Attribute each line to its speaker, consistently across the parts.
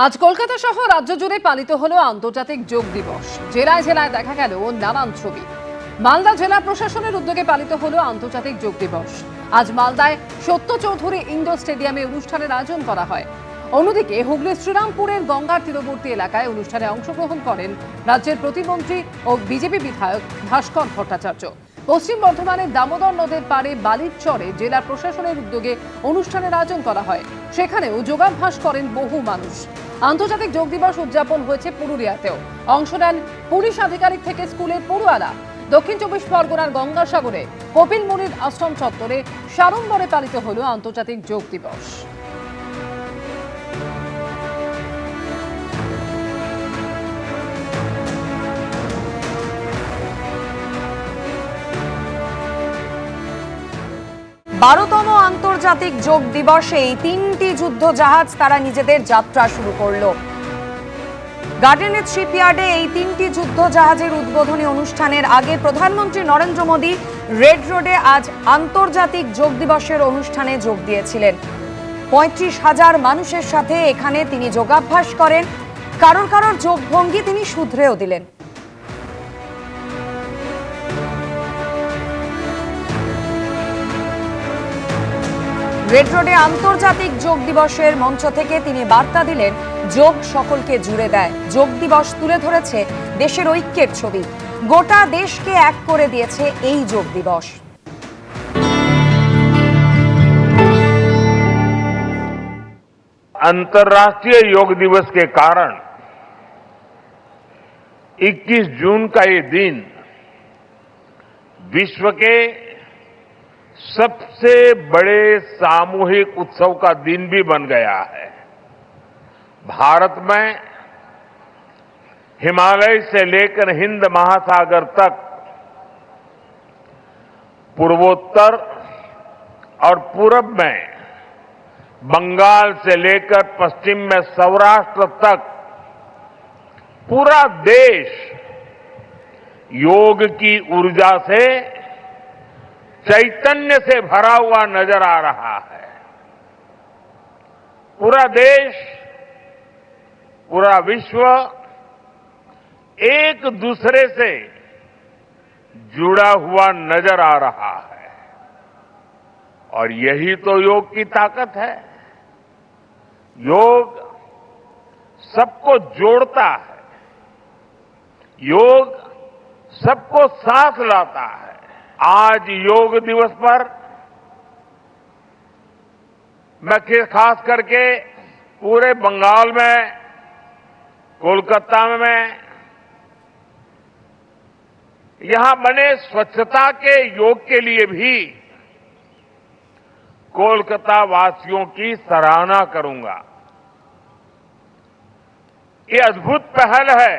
Speaker 1: আজ কলকাতা সহ রাজ্য জুড়ে পালিত হলো আন্তর্জাতিক যোগ দিবস। জেলায় জেলায় দেখা গেল নানান ছবি। মালদা জেলা প্রশাসনের উদ্যোগে পালিত হলো আন্তর্জাতিক যোগ দিবস। আজ মালদায় সত্য চৌধুরী ইন্ডোর স্টেডিয়ামে অনুষ্ঠানের আয়োজন করা হয়। অন্যদিকে হুগলির শ্রীরামপুরের গঙ্গার তীরবর্তী এলাকায় অনুষ্ঠানে অংশগ্রহণ করেন রাজ্যের প্রতিমন্ত্রী ও বিজেপি বিধায়ক ভাস্কর ভট্টাচার্য। পশ্চিম বর্ধমানের দামোদর নদের পাড়ে বালির চরে জেলা প্রশাসনের উদ্যোগে অনুষ্ঠানের আয়োজন করা হয়। সেখানেও যোগাভ্যাস করেন বহু মানুষ। আন্তর্জাতিক যোগ দিবস উদযাপন হয়েছে পুরুলিয়াতেও। অংশ নেন পুলিশ আধিকারিক থেকে স্কুলের পড়ুয়ারা। দক্ষিণ চব্বিশ পরগনার গঙ্গাসাগরে কপিল মুনির আশ্রম চত্বরে সাড়ম্বরে পালিত হলো আন্তর্জাতিক যোগ দিবস।
Speaker 2: বারোতম আন্তর্জাতিক যোগ দিবসে এই তিনটি যুদ্ধ জাহাজ তারা নিজেদের যাত্রা শুরু করলো। গার্ডেনের শিপইয়ার্ডে এই তিনটি যুদ্ধ জাহাজের উদ্বোধনী অনুষ্ঠানের আগে প্রধানমন্ত্রী নরেন্দ্র মোদী রেড রোডে আজ আন্তর্জাতিক যোগ দিবসের অনুষ্ঠানে যোগ দিয়েছিলেন। ৩৫,০০০ মানুষের সাথে এখানে তিনি যোগাভ্যাস করেন। কারোর কারোর যোগ ভঙ্গি তিনি শুধরেও দিলেন। রেড রোডে আন্তর্জাতিক যোগ দিবসের মঞ্চ থেকে তিনি বার্তা দিলেন, যোগ সকলকে জুড়ে দেয়। যোগ দিবস তুলে ধরেছে দেশের ঐক্যের ছবি। গোটা দেশকে এক করে দিয়েছে এই যোগ দিবস।
Speaker 3: अंतर्राष्ट्रीय योग दिवस के कारण 21 जून का ये दिन विश्व के सबसे बड़े सामूहिक उत्सव का दिन भी बन गया है। भारत में हिमालय से लेकर हिंद महासागर तक, पूर्वोत्तर और पूरब में बंगाल से लेकर पश्चिम में सौराष्ट्र तक पूरा देश योग की ऊर्जा से, चैतन्य से भरा हुआ नजर आ रहा है। पूरा देश, पूरा विश्व एक दूसरे से जुड़ा हुआ नजर आ रहा है और यही तो योग की ताकत है। योग सबको जोड़ता है, योग सबको साथ लाता है। आज योग दिवस पर मैं खास करके पूरे बंगाल में, कोलकाता में यहां बने स्वच्छता के योग के लिए भी कोलकाता वासियों की सराहना करूंगा। ये अद्भुत पहल है,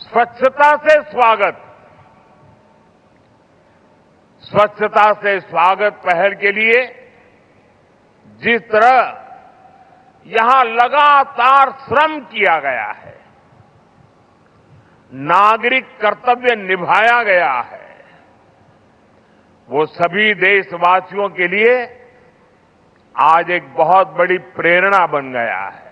Speaker 3: स्वच्छता से स्वागत। स्वच्छता से स्वागत पहल के लिए जिस तरह यहां लगातार श्रम किया गया है, नागरिक कर्तव्य निभाया गया है, वो सभी देशवासियों के लिए आज एक बहुत बड़ी प्रेरणा बन गया है।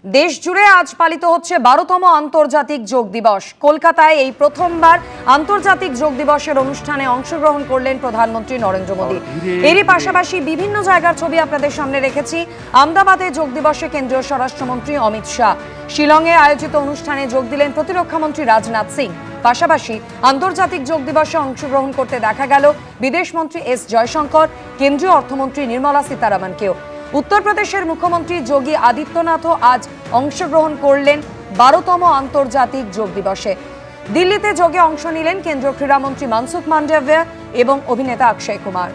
Speaker 2: দেশ জুড়ে আজ পালিত হচ্ছে 12তম আন্তর্জাতিক যোগ দিবস। কলকাতায় এই প্রথমবার আন্তর্জাতিক যোগ দিবসের অনুষ্ঠানে অংশগ্রহণ করলেন প্রধানমন্ত্রী নরেন্দ্র মোদী। এরই পাশাপাশি বিভিন্ন জায়গার ছবি আপনাদের সামনে রেখেছি। আহমেদাবাদে যোগ দিবসে কেন্দ্রীয় স্বরাষ্ট্রমন্ত্রী অমিত শাহ, শিলংয়ে আয়োজিত অনুষ্ঠানে যোগ দিলেন প্রতিরক্ষামন্ত্রী রাজনাথ সিং। পাশাপাশি আন্তর্জাতিক যোগ দিবসে অংশগ্রহণ করতে দেখা গেল বিদেশমন্ত্রী এস জয়শঙ্কর, কেন্দ্রীয় অর্থমন্ত্রী নির্মলা সীতারামনকেও। উত্তরপ্রদেশের মুখ্যমন্ত্রী যোগী আদিত্যনাথও আজ অংশগ্রহণ করলেন 12তম আন্তর্জাতিক যোগ দিবসে। দিল্লিতে যোগে অংশ নিলেন কেন্দ্রীয় ক্রীড়ামন্ত্রী মনসুখ মান্ডাভিয়া এবং অভিনেতা অক্ষয় কুমার।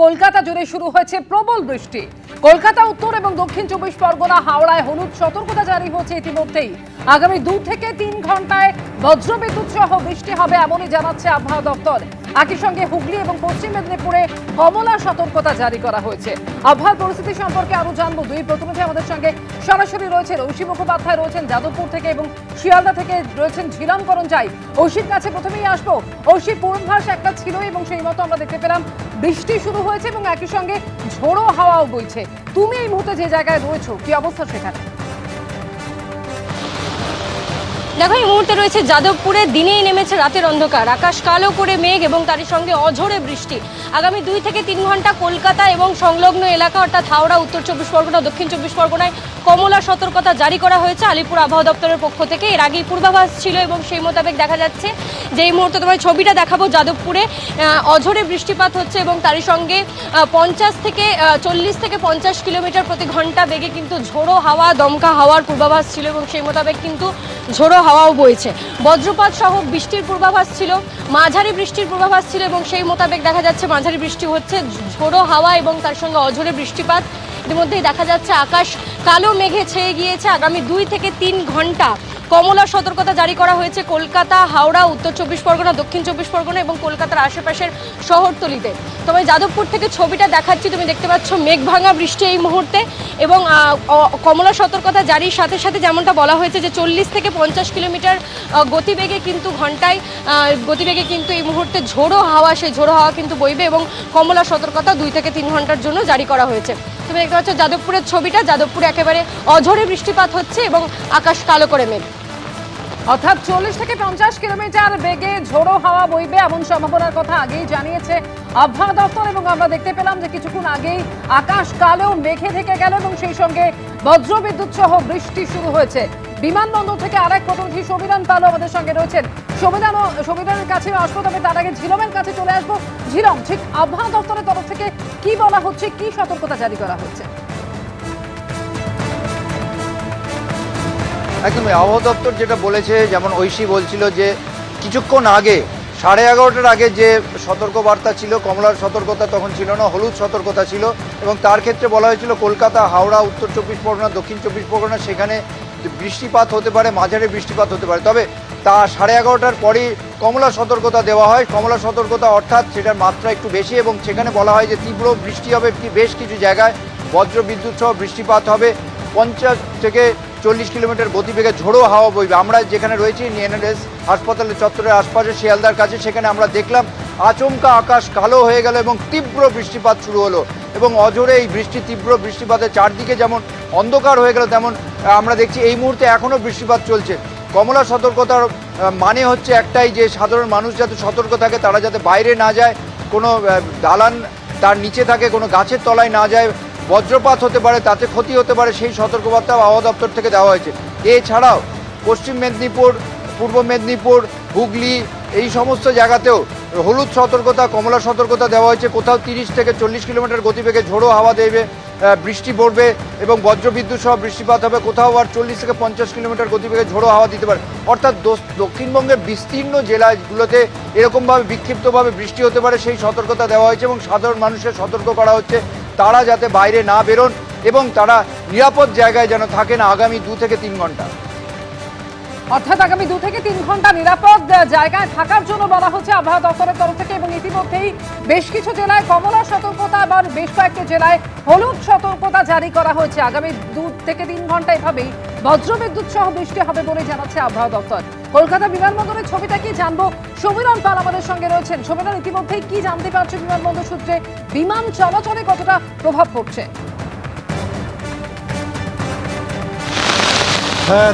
Speaker 1: কলকাতা জুড়ে শুরু হয়েছে প্রবল বৃষ্টি। কলকাতা, উত্তর এবং দক্ষিণ 24 পরগনা, হাওড়ায় হলুদ সতর্কতা জারি হয়েছে ইতিমধ্যেই। আগামী 2 থেকে 3 ঘন্টায় বজ্রবিদ্যুৎ সহ বৃষ্টি হবে এমনই জানাচ্ছে আবহাওয়া দপ্তর। একই সঙ্গে হুগলি এবং পশ্চিম মেদিনীপুরে কমলা সতর্কতা জারি করা হয়েছে। আবহাওয়ার পরিস্থিতি সম্পর্কে আরো জানবো। দুই প্রতিনিধি আমাদের সঙ্গে সরাসরি রয়েছেন। ঐশী মুখোপাধ্যায় রয়েছেন যাদবপুর থেকে এবং শিয়ালদা থেকে রয়েছেন ঝিলম করঞ্জাই। ঐশীর কাছে প্রথমেই আসবো। ঐশী, পূর্বাভাস একটা ছিল এবং সেই মতো আমরা দেখতে পেলাম বৃষ্টি শুরু হয়েছে এবং একই সঙ্গে ঝোড়ো হাওয়াও বইছে। তুমি এই মুহূর্তে যে জায়গায় রয়েছো, কি অবস্থা সেখানে?
Speaker 4: দেখো, এই মুহূর্তে রয়েছে যাদবপুরে। দিনেই নেমেছে রাতের অন্ধকার, আকাশ কালো করে মেঘ এবং তারই সঙ্গে অঝোরে বৃষ্টি। আগামী 2 থেকে 3 ঘন্টা কলকাতা এবং সংলগ্ন এলাকা অর্থাৎ হাওড়া, উত্তর 24 পরগনা, দক্ষিণ 24 পরগনায় কমলা সতর্কতা জারি করা হয়েছে আলিপুর আবহাওয়া দপ্তরের পক্ষ থেকে। এর আগেই পূর্বাভাস ছিল এবং সেই মোতাবেক দেখা যাচ্ছে যে এই মুহূর্তে তোমার ছবিটা দেখাবো। যাদবপুরে অঝোরে বৃষ্টিপাত হচ্ছে এবং তারই সঙ্গে 40 থেকে 50 কিলোমিটার প্রতি ঘন্টা বেগে কিন্তু ঝোড়ো হাওয়া, দমকা হাওয়ার পূর্বাভাস ছিল এবং সেই মোতাবেক কিন্তু ঝোড়ো হাওয়াও বইছে। বজ্রপাত সহ বৃষ্টির পূর্বাভাস ছিল, মাঝারি বৃষ্টির পূর্বাভাস ছিল এবং সেই মোতাবেক দেখা যাচ্ছে মাঝারি বৃষ্টি হচ্ছে, ঝোড়ো হাওয়া এবং তার সঙ্গে অঝোরে বৃষ্টিপাত। ইতিমধ্যেই দেখা যাচ্ছে আকাশ কালো মেঘে ছেয়ে গিয়েছে। আগামী 2 থেকে 3 ঘন্টা কমলা সতর্কতা জারি করা হয়েছে কলকাতা, হাওড়া, উত্তর 24 পরগনা, দক্ষিণ 24 পরগনা এবং কলকাতার আশেপাশের শহরতলিতে। তবে যাদবপুর থেকে ছবিটা দেখাচ্ছি, তুমি দেখতে পাচ্ছ মেঘ ভাঙা বৃষ্টি এই মুহূর্তে এবং কমলা সতর্কতা জারির সাথে সাথে যেমনটা বলা হয়েছে যে 40 থেকে 50 কিলোমিটার গতিবেগে কিন্তু এই মুহূর্তে ঝোড়ো হাওয়া, সেই ঝোড়ো হাওয়া কিন্তু বইবে এবং কমলা সতর্কতা 2 থেকে 3 ঘন্টার জন্য জারি করা হয়েছে। তুমি দেখতে পাচ্ছ যাদবপুরের ছবিটা। যাদবপুরে একেবারে অঝোরে বৃষ্টিপাত হচ্ছে এবং আকাশ কালো করে মেঘ।
Speaker 1: অর্থাৎ 40 থেকে 50 কিলোমিটার বেগে ঝোড়ো হাওয়া বইবে এমন সম্ভাবনার কথা আগেই জানিয়েছে আবহাওয়া দপ্তর এবং আমরা দেখতে পেলাম যে কিছুক্ষণ আগেই আকাশ কালো মেঘে ঢেকে গেল এবং সেই সঙ্গে বজ্রবিদ্যুৎ সহ বৃষ্টি শুরু হয়েছে। বিমানবন্দর থেকে আরেক প্রতিনিধি সমীরণ পালও আমাদের সঙ্গে রয়েছেন। সমীরণের কাছে আসবো, তবে তার আগে ঝিলমের কাছে চলে আসবো। ঝিলম, ঠিক আবহাওয়া দপ্তরের তরফ থেকে কি বলা হচ্ছে, কি সতর্কতা জারি করা হচ্ছে?
Speaker 5: একদমই, আবহাওয়া দপ্তর যেটা বলেছে, যেমন ঐশী বলছিল যে কিছুক্ষণ আগে 11:30টার আগে যে সতর্কবার্তা ছিল, কমলার সতর্কতা তখন ছিল না, হলুদ সতর্কতা ছিল এবং তার ক্ষেত্রে বলা হয়েছিল কলকাতা, হাওড়া, উত্তর 24 পরগনা, দক্ষিণ 24 পরগনা সেখানে বৃষ্টিপাত হতে পারে, মাঝারি বৃষ্টিপাত হতে পারে। তবে তা 11:30টার পরেই কমলা সতর্কতা দেওয়া হয়। কমলা সতর্কতা অর্থাৎ সেটার মাত্রা একটু বেশি এবং সেখানে বলা হয় যে তীব্র বৃষ্টি হবে, বেশ কিছু জায়গায় বজ্রবিদ্যুৎ সহ বৃষ্টিপাত হবে, 50 থেকে 40 কিলোমিটার গতিবেগে ঝোড়ো হাওয়া বইবে। আমরা যেখানে রয়েছি NLS হাসপাতালের চত্বরের আশপাশে শিয়ালদার কাছে, সেখানে আমরা দেখলাম আচমকা আকাশ কালো হয়ে গেল এবং তীব্র বৃষ্টিপাত শুরু হলো এবং অঝোরে এই তীব্র বৃষ্টিপাতে চারদিকে যেমন অন্ধকার হয়ে গেল, তেমন আমরা দেখছি এই মুহূর্তে এখনও বৃষ্টিপাত চলছে। কমলা সতর্কতার মানে হচ্ছে একটাই, যে সাধারণ মানুষ যাতে সতর্ক থাকে, তারা যাতে বাইরে না যায়, কোনো দালান তার নিচে থাকে, কোনো গাছের তলায় না যায়, বজ্রপাত হতে পারে, তাতে ক্ষতি হতে পারে, সেই সতর্কবার্তা আবহাওয়া দপ্তর থেকে দেওয়া হয়েছে। এছাড়াও পশ্চিম মেদিনীপুর, পূর্ব মেদিনীপুর, হুগলি এই সমস্ত জায়গাতেও হলুদ সতর্কতা, কমলা সতর্কতা দেওয়া হয়েছে। কোথাও 30 থেকে 40 কিলোমিটার গতিবেগে ঝোড়ো হাওয়া দেবে, বৃষ্টি পড়বে এবং বজ্রবিদ্যুৎ সহ বৃষ্টিপাত হবে। কোথাও আবার 40 থেকে 50 কিলোমিটার গতিবেগে ঝোড়ো হাওয়া দিতে পারে। অর্থাৎ দক্ষিণবঙ্গের বিস্তীর্ণ জেলাগুলোতে এরকমভাবে বিক্ষিপ্তভাবে বৃষ্টি হতে পারে, সেই সতর্কতা দেওয়া হয়েছে এবং সাধারণ মানুষকে সতর্ক করা হচ্ছে তারা যাতে বাইরে না বেরোন এবং তারা নিরাপদ জায়গায় যেন থাকেন আগামী 2 থেকে 3 ঘন্টা।
Speaker 1: অর্থাৎ আগামী 2 থেকে 3 ঘন্টা নিরাপদ জায়গায় থাকার জন্য বলা হচ্ছে আবহাওয়া দপ্তরের তরফ থেকে এবং ইতিমধ্যেই বেশ কিছু জেলায় কমলা সতর্কতা, আবার বেশ কয়েকটি জেলায় হলুদ সতর্কতা জারি করা হয়েছে। আগামী 2 থেকে 3 ঘন্টা এভাবেই বজ্রবিদ্যুৎ সহ বৃষ্টি হবে বলে জানাচ্ছে আবহাওয়া দপ্তর। কলকাতা বিমানবন্দরের ছবিটা কি জানবো, সমীরণ পাল আমাদের সঙ্গে রয়েছেন। সমীরণ, ইতিমধ্যেই কি জানতে পারছো বিমানবন্দর সূত্রে, বিমান চলাচলে কতটা প্রভাব পড়ছে?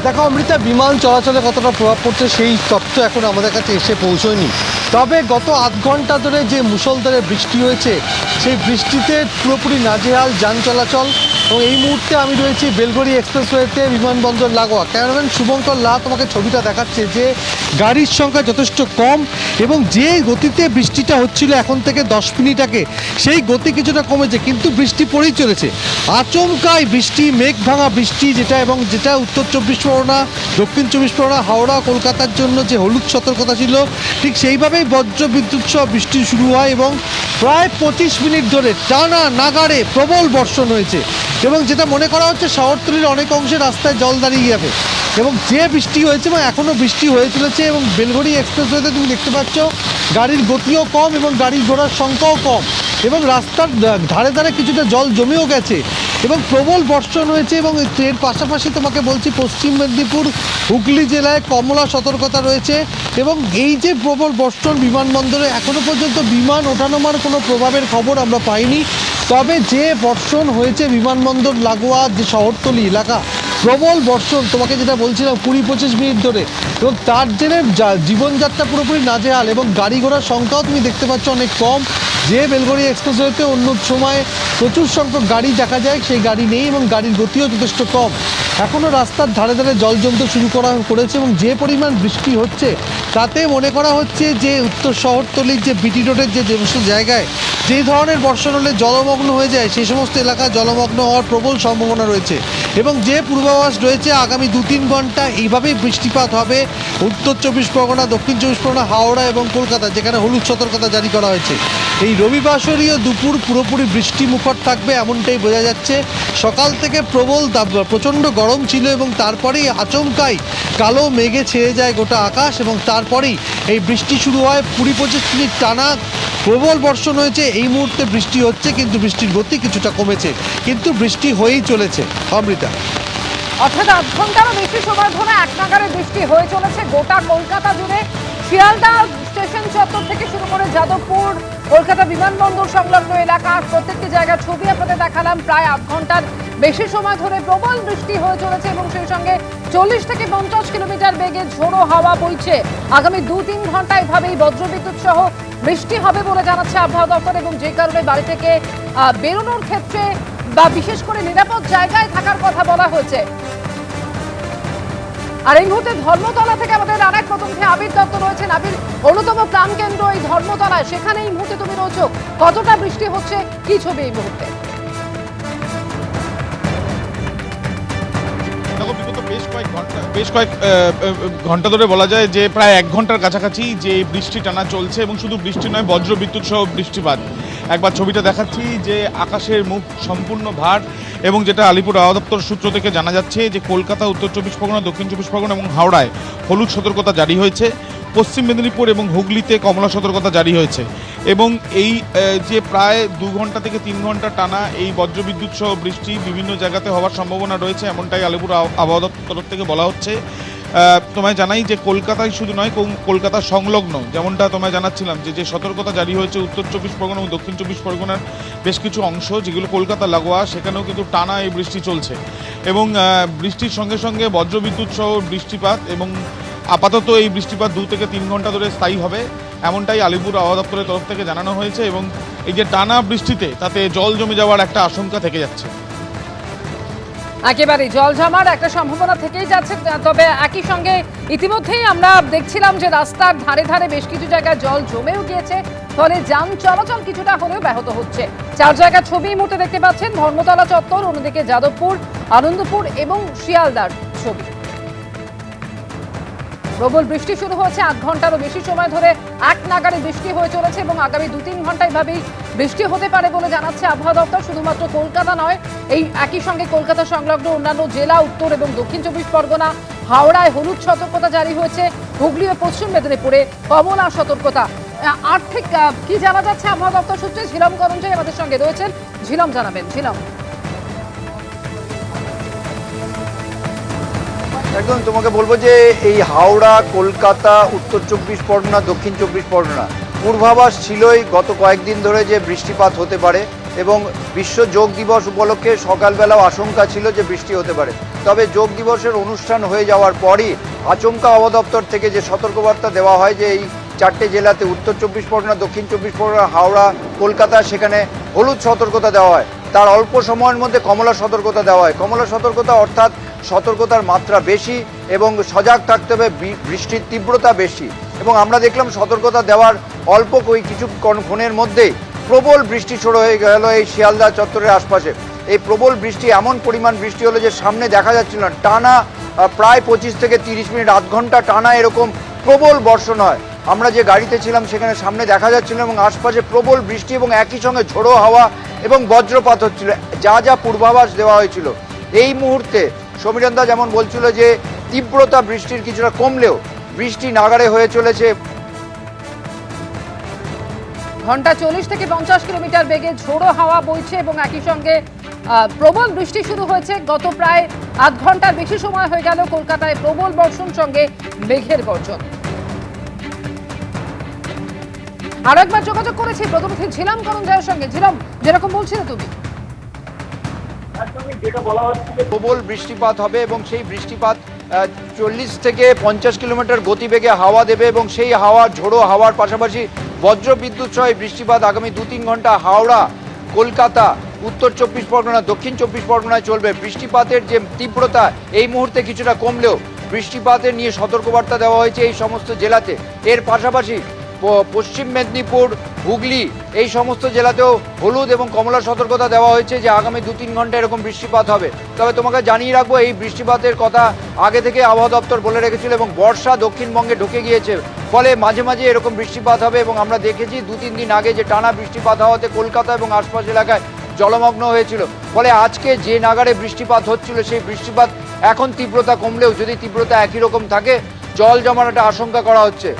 Speaker 6: দেখো অমৃতা, বিমান চলাচলে কতটা প্রভাব পড়ছে সেই তথ্য এখন আমাদের কাছে এসে পৌঁছয়নি। তবে গত আধ ঘন্টা ধরে যে মুষলধারে বৃষ্টি হয়েছে, সেই বৃষ্টিতে পুরোপুরি নাজেহাল যান চলাচল। এবং এই মুহূর্তে আমি রয়েছি বেলগড়ি এক্সপ্রেসওয়েতে, বিমানবন্দর লাগোয়া। ক্যামেরাম্যান শুভঙ্কর লাহ তোমাকে ছবিটা দেখাচ্ছে যে গাড়ির সংখ্যা যথেষ্ট কম এবং যে গতিতে বৃষ্টিটা হচ্ছিল এখন থেকে 10 মিনিট আগে সেই গতি কিছুটা কমেছে, কিন্তু বৃষ্টি পড়েই চলেছে। আচমকাই বৃষ্টি, মেঘ ভাঙা বৃষ্টি যেটা উত্তর 24 পরগনা, দক্ষিণ 24 পরগনা, হাওড়া, কলকাতার জন্য যে হলুদ সতর্কতা ছিল ঠিক সেইভাবেই বজ্র বিদ্যুৎ সহ বৃষ্টি শুরু হয় এবং প্রায় 25 মিনিট ধরে টানা নাগাড়ে প্রবল বর্ষণ হয়েছে এবং যেটা মনে করা হচ্ছে শহরতলির অনেক অংশে রাস্তায় জল দাঁড়িয়ে যাবে এবং যে বৃষ্টি হয়েছে এবং এখনও বৃষ্টি হয়ে চলেছে এবং বেলঘড়ি এক্সপ্রেসওয়েতে তুমি দেখতে পাচ্ছ গাড়ির গতিও কম এবং গাড়ির ঘোড়ার সংখ্যাও কম এবং রাস্তার ধারে ধারে কিছুটা জল জমেও গেছে এবং প্রবল বর্ষণ হয়েছে। এবং এর পাশাপাশি তোমাকে বলছি পশ্চিম মেদিনীপুর, হুগলি জেলায় কমলা সতর্কতা রয়েছে এবং এই যে প্রবল বর্ষণ, বিমানবন্দরে এখনও পর্যন্ত বিমান ওঠানামার কোনো প্রভাবের খবর আমরা পাইনি, তবে যে বর্ষণ হয়েছে বিমানবন্দর লাগোয়া যে শহরতলি এলাকা, প্রবল বর্ষণ, তোমাকে যেটা বলছিলাম 20-25 মিনিট ধরে, এবং তার জেনে জীবনযাত্রা পুরোপুরি নাজেহাল এবং গাড়ি ঘোড়ার সংখ্যাও তুমি দেখতে পাচ্ছ অনেক কম। যে বেলঘড়ি এক্সপ্রেসওয়েতে অন্য সময় প্রচুর সংখ্যক গাড়ি দেখা যায় সেই গাড়ি নেই এবং গাড়ির গতিও যথেষ্ট কম। এখনও রাস্তার ধারে ধারে জল জমতে শুরু করেছে এবং যে পরিমাণ বৃষ্টি হচ্ছে তাতে মনে করা হচ্ছে যে উত্তর শহরতলির যে বিটি রোডের যে সমস্ত জায়গায় যে ধরনের বর্ষণ হলে জলমগ্ন হয়ে যায় সেই সমস্ত এলাকা জলমগ্ন হওয়ার প্রবল সম্ভাবনা রয়েছে এবং যে পূর্বাভাস রয়েছে আগামী 2-3 ঘন্টা এইভাবেই বৃষ্টিপাত হবে উত্তর 24 পরগনা, দক্ষিণ 24 পরগনা, হাওড়া এবং কলকাতা, যেখানে হলুদ সতর্কতা জারি করা হয়েছে। এই রবিবাসরীয় দুপুর পুরোপুরি বৃষ্টি মুখর থাকবে এমনটাই বোঝা যাচ্ছে। সকাল থেকে প্রচণ্ড গরম ছিল এবং তারপরেই আচমকাই কালো মেঘে ছেয়ে যায় গোটা আকাশ এবং তারপরেই এই বৃষ্টি শুরু হয়। 20-25 মিনিট টানা প্রবল বর্ষণ হয়েছে। এই মুহূর্তে বৃষ্টি হচ্ছে কিন্তু বৃষ্টির গতি কিছুটা কমেছে, কিন্তু বৃষ্টি হয়েই চলেছে। অমৃতা,
Speaker 1: অর্থাৎ 8 ঘন্টারও বেশি সময় ধরে এক নাগাড়ে বৃষ্টি হয়ে চলেছে গোটা কলকাতা জুড়ে। শিয়ালদা স্টেশন চত্বর থেকে শুরু করে যাদবপুর, কলকাতা বিমানবন্দর সংলগ্ন এলাকার প্রত্যেকটি জায়গার ছবি আপনাদের দেখালাম। প্রায় 8 ঘন্টার বেশি সময় ধরে প্রবল বৃষ্টি হয়ে চলেছে এবং সেই সঙ্গে 40 থেকে 50 কিলোমিটার বেগে ঝোড়ো হাওয়া বইছে। আগামী 2-3 ঘন্টা এভাবেই বজ্রবিদ্যুৎ সহ বৃষ্টি হবে বলে জানাচ্ছে আবহাওয়া দপ্তর এবং যে কারণে বাড়ি থেকে বেরোনোর ক্ষেত্রে বা বিশেষ করে নিরাপদ জায়গায় থাকার কথা বলা হয়েছে। আর এই মুহূর্তে ধর্মতলা থেকে আমাদের আরেক প্রতিনিধি আবির দত্ত রয়েছেন। আবির, অন্যতম প্রাণকেন্দ্র এই ধর্মতলায়, সেখানে এই মুহূর্তে তুমি রয়েছো, কতটা বৃষ্টি হচ্ছে, কি ছবি এই মুহূর্তে?
Speaker 7: বেশ কয়েক ঘন্টা ধরে বলা যায় যে প্রায় 1 ঘন্টার কাছাকাছি যে বৃষ্টি টানা চলছে এবং শুধু বৃষ্টি নয়, বজ্রবিদ্যুৎ সহ বৃষ্টিপাত। একবার ছবিটা দেখাচ্ছি যে আকাশের মুখ সম্পূর্ণ ভার এবং যেটা আলিপুর আবহাওয়া দপ্তর সূত্র থেকে জানা যাচ্ছে যে কলকাতা, উত্তর 24 পরগনা, দক্ষিণ 24 পরগনা এবং হাওড়ায় হলুদ সতর্কতা জারি হয়েছে। পশ্চিম মেদিনীপুর এবং হুগলিতে কমলা সতর্কতা জারি হয়েছে এবং এই যে প্রায় 2 ঘন্টা থেকে 3 ঘন্টা টানা এই বজ্রবিদ্যুৎ সহ বৃষ্টি বিভিন্ন জায়গাতে হওয়ার সম্ভাবনা রয়েছে, এমনটাই আলিপুর আবহাওয়া দপ্তর থেকে বলা হচ্ছে। তোমায় জানাই যে কলকাতায় শুধু নয়, কলকাতা সংলগ্ন, যেমনটা তোমায় জানাচ্ছিলাম যে সতর্কতা জারি হয়েছে উত্তর 24 পরগনা এবং দক্ষিণ 24 পরগনার বেশ কিছু অংশ যেগুলো কলকাতা লাগোয়া, সেখানেও কিন্তু টানা এই বৃষ্টি চলছে এবং বৃষ্টির সঙ্গে সঙ্গে বজ্রবিদ্যুৎ সহ বৃষ্টিপাত এবং আপাতত এই বৃষ্টিপাত 2 থেকে 3 ঘন্টা ধরে স্থায়ী হবে, এমনটাই আলিপুর আবহাওয়া দপ্তরের তরফ থেকে জানানো হয়েছে এবং এই যে টানা বৃষ্টিতে তাতে জল জমে যাওয়ার একটা আশঙ্কা থেকে যাচ্ছে।
Speaker 1: একেবারে জল জমার একটা সম্ভাবনা থেকেই যাচ্ছে। তবে একই সঙ্গে ইতিমধ্যেই আমরা দেখছিলাম যে রাস্তার ধারে ধারে বেশ কিছু জায়গায় জল জমেও গিয়েছে, ফলে যান চলাচল কিছুটা হলেও ব্যাহত হচ্ছে। 4 জায়গার ছবি এই মুহূর্তে দেখতে পাচ্ছেন, ধর্মতলা চত্বর, অন্যদিকে যাদবপুর, আনন্দপুর এবং শিয়ালদার ছবি। প্রবল বৃষ্টি শুরু হয়েছে, 8 ঘন্টারও বেশি সময় ধরে এক নাগাড়ে বৃষ্টি হয়ে চলেছে এবং আগামী 2-3 ঘন্টা এভাবেই বৃষ্টি হতে পারে বলে জানাচ্ছে আবহাওয়া দপ্তর। শুধুমাত্র কলকাতা নয়, এই একই সঙ্গে কলকাতা সংলগ্ন অন্যান্য জেলা, উত্তর এবং দক্ষিণ 24 পরগনা, হাওড়ায় হলুদ সতর্কতা জারি হয়েছে, হুগলি ও পশ্চিম মেদিনীপুরে কমলা সতর্কতা। আর ঠিক কি জানা যাচ্ছে আবহাওয়া দপ্তর সূত্রে? ঝিলম করঞ্জাই আমাদের সঙ্গে রয়েছেন, ঝিলম জানাবেন। ঝিলম,
Speaker 5: একদম তোমাকে বলবো যে এই হাওড়া, কলকাতা, উত্তর 24 পরগনা, দক্ষিণ 24 পরগনা পূর্বাভাস ছিলই গত কয়েকদিন ধরে যে বৃষ্টিপাত হতে পারে এবং বিশ্ব যোগ দিবস উপলক্ষে সকালবেলাও আশঙ্কা ছিল যে বৃষ্টি হতে পারে। তবে যোগ দিবসের অনুষ্ঠান হয়ে যাওয়ার পরই আচমকা আবহাওয়া দপ্তর থেকে যে সতর্কবার্তা দেওয়া হয় যে এই 4টে জেলাতে উত্তর 24 পরগনা, দক্ষিণ 24 পরগনা, হাওড়া, কলকাতা, সেখানে হলুদ সতর্কতা দেওয়া হয়। তার অল্প সময়ের মধ্যে কমলা সতর্কতা দেওয়া হয়। কমলা সতর্কতা অর্থাৎ সতর্কতার মাত্রা বেশি এবং সজাগ থাকতে হবে, বৃষ্টির তীব্রতা বেশি। এবং আমরা দেখলাম সতর্কতা দেওয়ার অল্প কিছুক্ষণের মধ্যেই প্রবল বৃষ্টি শুরু হয়ে গেল এই শিয়ালদা চত্বরের আশপাশে। এই প্রবল বৃষ্টি, এমন পরিমাণ বৃষ্টি হলো যে সামনে দেখা যাচ্ছিল না, টানা প্রায় 25 থেকে 30 মিনিট, আধ ঘন্টা টানা এরকম প্রবল বর্ষণ হয়। আমরা যে গাড়িতে ছিলাম সেখানে সামনে দেখা যাচ্ছিল এবং আশপাশে প্রবল বৃষ্টি এবং একই সঙ্গে ঝোড়ো হাওয়া এবং বজ্রপাত হচ্ছিল, যা যা পূর্বাভাস দেওয়া হয়েছিল। এই মুহূর্তে সমীরণদা যেমন বলছিল যে তীব্রতা বৃষ্টির কিছুটা কমলেও বৃষ্টি নাগাড়ে হয়ে চলেছে।
Speaker 1: ঘন্টা 40 থেকে 50 কিলোমিটার বেগে ঝোড়ো হাওয়া বইছে এবং একই সঙ্গে প্রবল বৃষ্টি শুরু হয়েছে। গত প্রায় আধ ঘন্টার বেশি সময় হয়ে গেল কলকাতায় প্রবল বর্ষণ সঙ্গে মেঘের গর্জন। আরো একবার যোগাযোগ করেছি প্রতিনিধি ঝিলাম করঞ্জয়ের সঙ্গে। ঝিলাম, যেরকম বলছিলে তুমি,
Speaker 5: প্রবল বৃষ্টিপাত হবে এবং সেই বৃষ্টিপাত 40 থেকে 50 কিলোমিটার গতিবেগে হাওয়া দেবে এবং সেই হাওয়া, ঝোড়ো হাওয়ার পাশাপাশি বজ্র বিদ্যুৎ সহ বৃষ্টিপাত আগামী 2-3 ঘন্টা হাওড়া, কলকাতা, উত্তর 24 পরগনা, দক্ষিণ 24 পরগনায় চলবে। বৃষ্টিপাতের যে তীব্রতা এই মুহূর্তে কিছুটা কমলেও বৃষ্টিপাতের নিয়ে সতর্কবার্তা দেওয়া হয়েছে এই সমস্ত জেলাতে। এর পাশাপাশি পশ্চিম মেদিনীপুর, হুগলি এই সমস্ত জেলাতেও হলুদ এবং কমলা সতর্কতা দেওয়া হয়েছে যে আগামী 2-3 ঘন্টা এরকম বৃষ্টিপাত হবে। তবে তোমাকে জানিয়ে রাখবো, এই বৃষ্টিপাতের কথা আগে থেকে আবহাওয়া দপ্তর বলে রেখেছিল এবং বর্ষা দক্ষিণবঙ্গে ঢুকে গিয়েছে, ফলে মাঝে মাঝে এরকম বৃষ্টিপাত হবে। এবং আমরা দেখেছি 2-3 দিন আগে যে টানা বৃষ্টিপাত হওয়াতে কলকাতা এবং আশপাশ এলাকায় জলমগ্ন হয়েছিল। ফলে আজকে যে নাগারে বৃষ্টিপাত হচ্ছিল সেই বৃষ্টিপাত এখন তীব্রতা কমলেও যদি তীব্রতা একই রকম থাকে, জল জমার একটা আশঙ্কা করা হচ্ছে।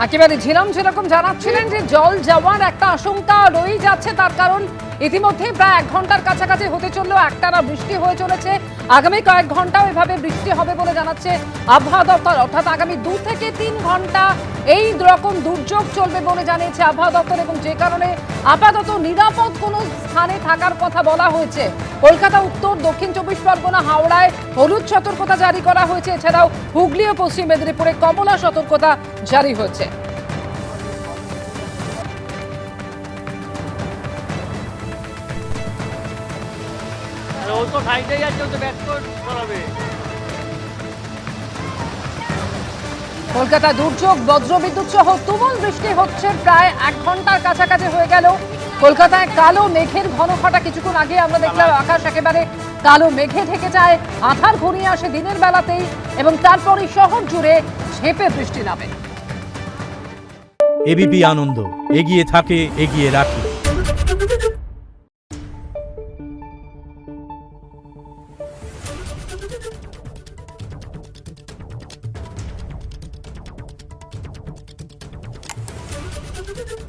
Speaker 1: একেবারে ঝিলাম যেরকম জানাচ্ছিলেন যে জল যাওয়ার একটা আশঙ্কা রয়ে যাচ্ছে, তার কারণ ইতিমধ্যে প্রায় 1 ঘন্টার কাছাকাছি হতে চললেও একটানা বৃষ্টি হয়ে চলেছে। আগামী কয়েক ঘন্টাও এভাবে বৃষ্টি হবে বলে জানাচ্ছে আবহাওয়া দপ্তর, অর্থাৎ আগামী 2 থেকে 3 ঘন্টা এই রকম দুর্যোগ চলবে বলে জানিয়েছে আবহাওয়া দপ্তর এবং যে কারণে আপাতত নিরাপদ কোনো স্থানে থাকার কথা বলা হয়েছে। কলকাতা, উত্তর, দক্ষিণ 24 পরগনা, হাওড়ায় হলুদ সতর্কতা জারি করা হয়েছে। এছাড়াও হুগলি ও পশ্চিম মেদিনীপুরে কমলা সতর্কতা জারি হয়েছে। কলকাতা দুর্যোগ, বজ্রবিদ্যুৎ সহ তুমুল বৃষ্টি হচ্ছে, প্রায় 1 ঘন্টার কাছাকাছি হয়ে গেল। কলকাতায় কালো মেঘের ঘনঘটা, কিছুক্ষণ আগে আমরা দেখলাম আকাশ একেবারে কালো মেঘে ঢেকে যায়, আঁধার ঘনিয়ে আসে দিনের বেলাতেই এবং তারপরই শহর জুড়ে ঝেঁপে বৃষ্টি নামে।
Speaker 8: এবিপি আনন্দ, এগিয়ে থাকে, এগিয়ে রাখে।
Speaker 9: Thank you.